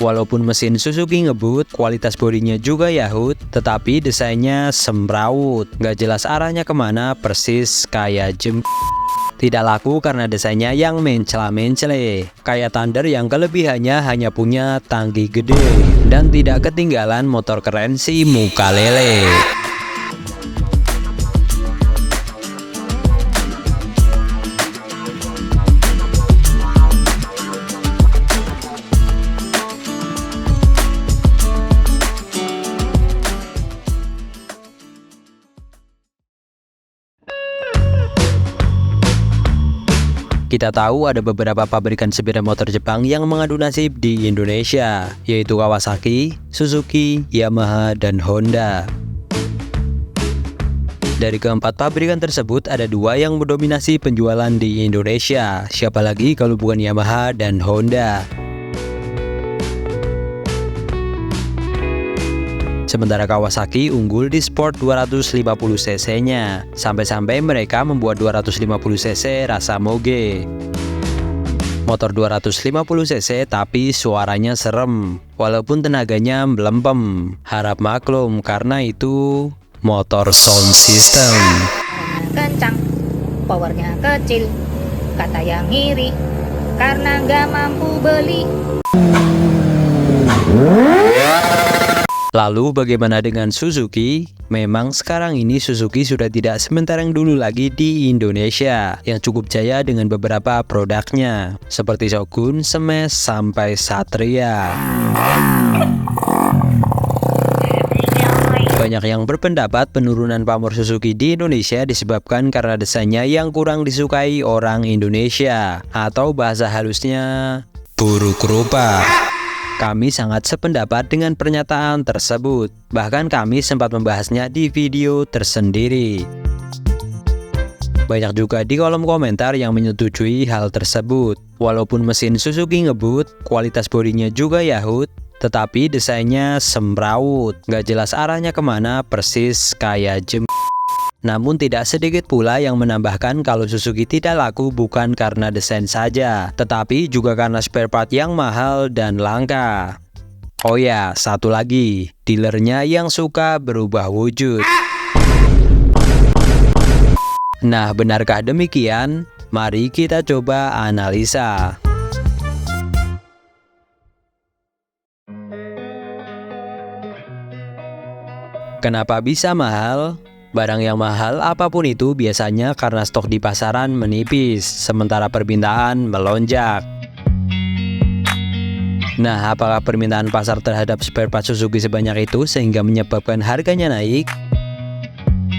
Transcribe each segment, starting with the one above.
Walaupun mesin Suzuki ngebut, kualitas bodinya juga yahut, tetapi desainnya semrawut, nggak jelas arahnya kemana, persis kayak Tidak laku karena desainnya yang mencela-mencele, kayak Thunder yang kelebihannya hanya punya tangki gede, dan tidak ketinggalan motor keren si muka lele. Kita tahu ada beberapa pabrikan sepeda motor Jepang yang mengadu nasib di Indonesia, yaitu Kawasaki, Suzuki, Yamaha, dan Honda. Dari keempat pabrikan tersebut, ada dua yang mendominasi penjualan di Indonesia. Siapa lagi kalau bukan Yamaha dan Honda? Sementara Kawasaki unggul di sport 250 cc-nya. Sampai-sampai mereka membuat 250 cc rasa moge. Motor 250 cc tapi suaranya serem, walaupun tenaganya melempem. Harap maklum karena itu motor sound system. Kencang, powernya kecil, kata yang ngiri, karena nggak mampu beli. Lalu bagaimana dengan Suzuki? Memang sekarang ini Suzuki sudah tidak sementereng dulu lagi di Indonesia, yang cukup jaya dengan beberapa produknya, seperti Shogun, Smash, sampai Satria. Banyak yang berpendapat penurunan pamor Suzuki di Indonesia disebabkan karena desainnya yang kurang disukai orang Indonesia, atau bahasa halusnya buruk rupa. Kami sangat sependapat dengan pernyataan tersebut. Bahkan kami sempat membahasnya di video tersendiri. Banyak juga di kolom komentar yang menyetujui hal tersebut. Walaupun mesin Suzuki ngebut, kualitas bodinya juga yahut, tetapi desainnya semrawut, nggak jelas arahnya kemana, persis kayak Namun tidak sedikit pula yang menambahkan kalau Suzuki tidak laku bukan karena desain saja, tetapi juga karena spare part yang mahal dan langka. Oh ya, satu lagi, dealernya yang suka berubah wujud. Nah, benarkah demikian? Mari kita coba analisa. Kenapa bisa mahal? Barang yang mahal apapun itu biasanya karena stok di pasaran menipis, sementara permintaan melonjak. Nah, apakah permintaan pasar terhadap spare part Suzuki sebanyak itu sehingga menyebabkan harganya naik?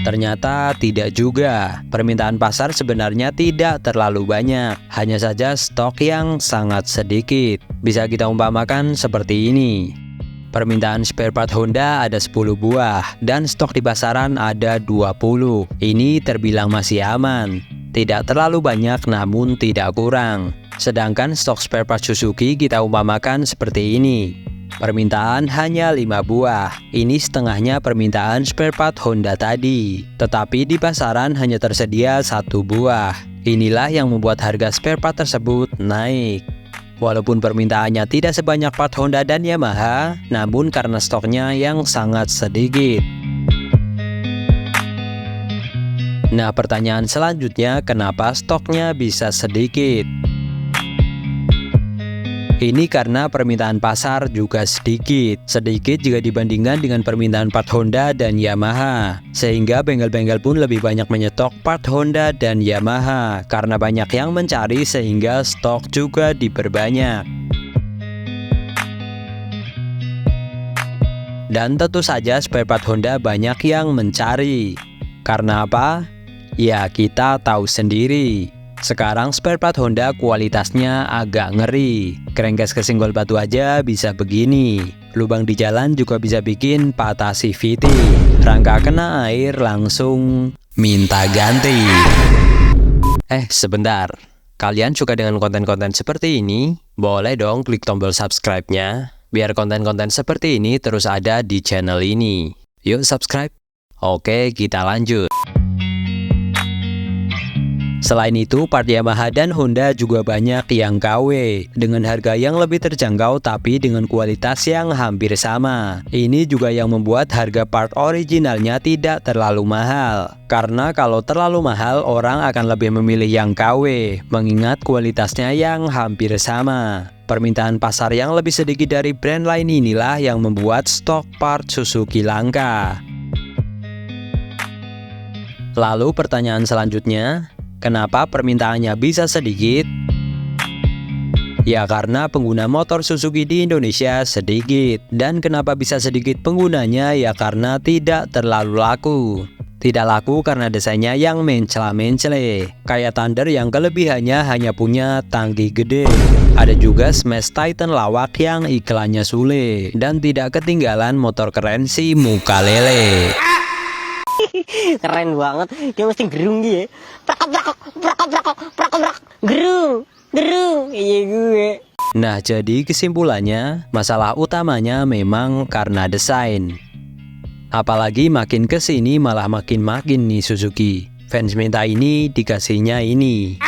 Ternyata tidak juga. Permintaan pasar sebenarnya tidak terlalu banyak, hanya saja stok yang sangat sedikit. Bisa kita umpamakan seperti ini. Permintaan spare part Honda ada 10 buah, dan stok di pasaran ada 20. Ini terbilang masih aman. Tidak terlalu banyak namun tidak kurang. Sedangkan stok spare part Suzuki kita umpamakan seperti ini. Permintaan hanya 5 buah. Ini setengahnya permintaan spare part Honda tadi. Tetapi di pasaran hanya tersedia 1 buah. Inilah yang membuat harga spare part tersebut naik. Walaupun permintaannya tidak sebanyak part Honda dan Yamaha, namun karena stoknya yang sangat sedikit. Nah, pertanyaan selanjutnya, kenapa stoknya bisa sedikit? Ini karena permintaan pasar juga sedikit jika dibandingkan dengan permintaan part Honda dan Yamaha. Sehingga bengkel-bengkel pun lebih banyak menyetok part Honda dan Yamaha, karena banyak yang mencari sehingga stok juga diperbanyak. Dan tentu saja spare part Honda banyak yang mencari. Karena apa? Ya, kita tahu sendiri. Sekarang spare part Honda kualitasnya agak ngeri. Krengkes kesenggol batu aja bisa begini. Lubang di jalan juga bisa bikin patah CVT. Rangka kena air langsung minta ganti. Sebentar. Kalian suka dengan konten-konten seperti ini? Boleh dong klik tombol subscribe-nya, biar konten-konten seperti ini terus ada di channel ini. Yuk subscribe. Oke, kita lanjut. Selain itu, part Yamaha dan Honda juga banyak yang KW dengan harga yang lebih terjangkau tapi dengan kualitas yang hampir sama. Ini juga yang membuat harga part originalnya tidak terlalu mahal. Karena kalau terlalu mahal, orang akan lebih memilih yang KW mengingat kualitasnya yang hampir sama. Permintaan pasar yang lebih sedikit dari brand lain inilah yang membuat stok part Suzuki langka. Lalu pertanyaan selanjutnya, kenapa permintaannya bisa sedikit? Ya karena pengguna motor Suzuki di Indonesia sedikit. Dan kenapa bisa sedikit penggunanya? Ya karena tidak terlalu laku. Tidak laku karena desainnya yang mencela-mencele. Kayak Thunder yang kelebihannya hanya punya tangki gede. Ada juga Smash Titan lawak yang iklannya sule. Dan tidak ketinggalan motor keren si muka lele. Keren banget, dia mesti gerung dia. Gerung, iya gue. Nah, jadi kesimpulannya, masalah utamanya memang karena desain. Apalagi makin kesini malah makin nih Suzuki. Fans minta ini, dikasihnya ini.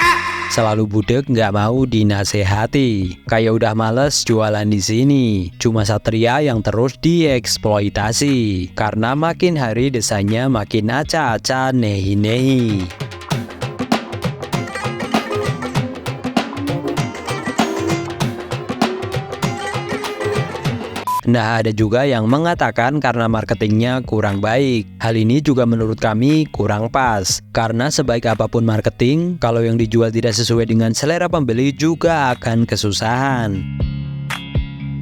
Selalu budek nggak mau dinasehati. Kayak udah males jualan di sini. Cuma Satria yang terus dieksploitasi. Karena makin hari desainnya makin acak-acak nehi-nehi. Nah, ada juga yang mengatakan karena marketingnya kurang baik. Hal ini juga menurut kami kurang pas. Karena sebaik apapun marketing, kalau yang dijual tidak sesuai dengan selera pembeli juga akan kesusahan.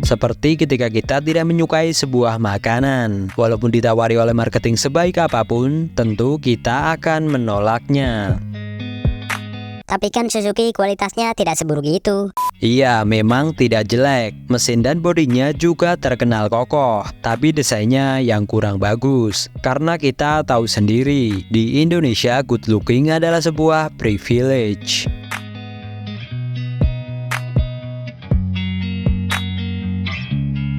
Seperti ketika kita tidak menyukai sebuah makanan. Walaupun ditawari oleh marketing sebaik apapun, tentu kita akan menolaknya. Tapi kan Suzuki kualitasnya tidak seburuk itu. Iya, memang tidak jelek. Mesin dan bodinya juga terkenal kokoh, tapi desainnya yang kurang bagus. Karena kita tahu sendiri, di Indonesia good looking adalah sebuah privilege.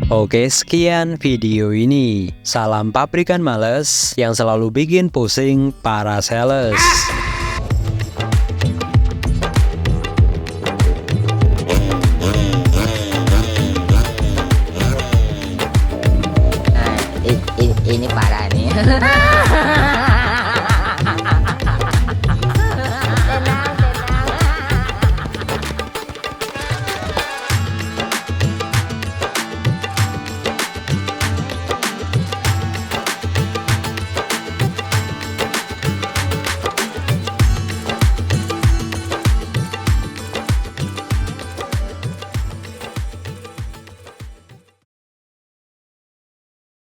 Oke, sekian video ini. Salam pabrikan males yang selalu bikin pusing para sales.